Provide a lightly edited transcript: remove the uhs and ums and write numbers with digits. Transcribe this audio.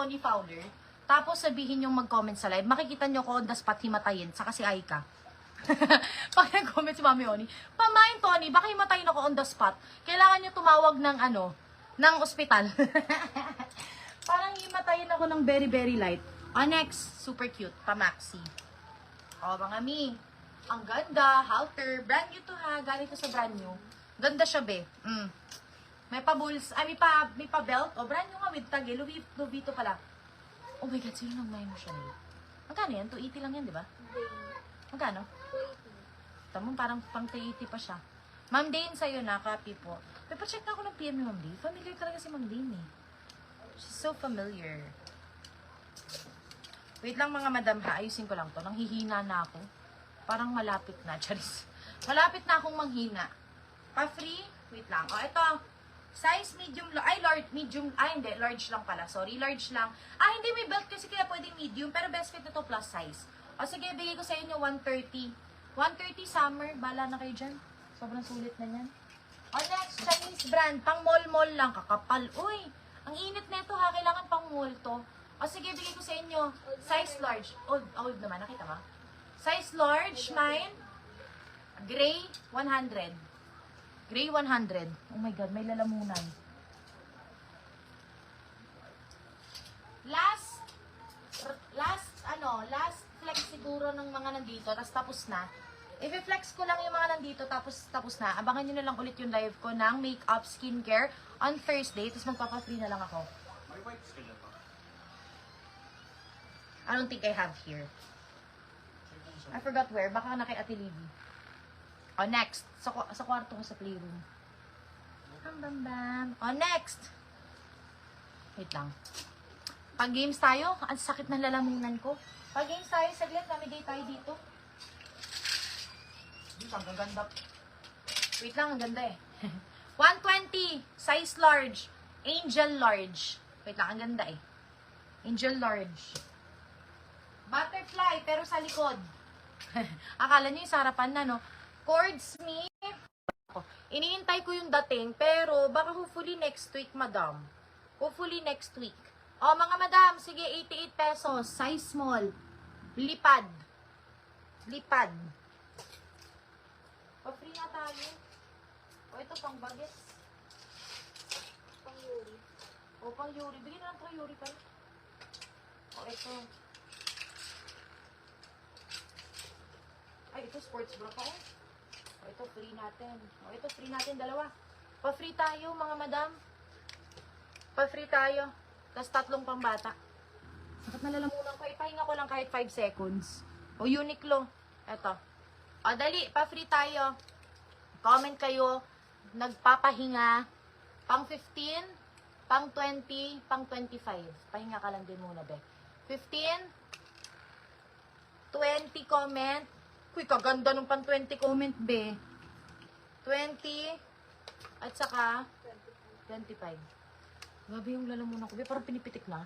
Oni Fowler, tapos sabihin yung mag-comment sa live, makikita nyo ko on the spot himatayin, saka si Aika. Pag nag-comment si Mami Oni, pamain Tony, baka himatayin ako on the spot. Kailangan nyo tumawag ng ng ospital. Parang himatayin ako ng very, very light. Next, super cute, pa-maxi. Mga mi, ang ganda, halter, brand new to ha, galing to sa brand new. Ganda siya be. May pa-bulls, may pa-belt. Brand new nga with tag eh. Louis Vuitton pala. Oh my God, sino nang may mo siya eh? Magkano yan? 280 lang yan, di ba? Magkano? 280. Tama, parang pang 380 pa siya. Ma'am Dane, sa'yo na, copy po. Pero check na ako ng PM ni Ma'am Dane. Familiar talaga si Ma'am Dane eh. She's so familiar. Wait lang mga madam ha, ayusin ko lang to. Nanghihina na ako. Parang malapit na, charis. Malapit na akong manghina. Pa-free? Wait lang. Ito. Size medium, medium, hindi, large lang pala. Sorry, large lang. Hindi, may belt kasi kaya pwedeng medium, pero best fit ito plus size. Sige, bigay ko sa inyo 130. 130 summer, bala na kayo dyan. Sobrang sulit na yan. Next, Chinese brand, pang mall-mall lang, kakapal. Uy, ang init na ito ha, kailangan pang mall to. Sige, bigay ko sa inyo, size large. Old naman, nakita mo? Size large, mine, gray, 100. Gray 100. Oh my God, may lalamunan. Last flex siguro ng mga nandito, tapos na. I-flex ko lang yung mga nandito, tapos na. Abangan nyo na lang ulit yung live ko ng makeup, skincare on Thursday, tapos magpapa-free na lang ako. May wipes ka lang ba? I don't think I have here. I forgot where. Baka na kay Ate Libby. Next. Sa kwarto ko sa playroom. Bam. Next. Wait lang. Pag games tayo, ang sakit ng lalamunan ko. Pag games tayo, saglit, namigay tayo dito. Dito, ang ganda. Wait lang, ang ganda eh. 120. Size large. Angel large. Wait lang, ang ganda eh. Angel large. Butterfly, pero sa likod. Akala nyo yung sa harapan na, no? Cords me. Iniintay ko yung dating, pero baka hopefully next week, madam. Hopefully next week. Mga madam, sige, 88 pesos. Size small. Lipad. Pa-free na tayo. Ito, pang bagets. Pang Yuri. Pang Yuri. Bigyan na lang ito Yuri pa. Ito. Ito sports bra pa ito free natin. Ito free natin dalawa. Pa-free tayo mga madam. Pa-free tayo. Tapos 3 pambata. Sakit na lalamunan ko. Ipahinga ko lang kahit 5 seconds. Uniqlo. Ito. Dali. Pa-free tayo. Comment kayo. Nagpapahinga. Pang 15. Pang 20. Pang 25. Pahinga ka lang din muna, be. 15. 20 comment. Uy, kaganda nung pang 20 comment, be. 20. At saka 25. Grabe yung lalamunan ko, be. Parang pinipitik na.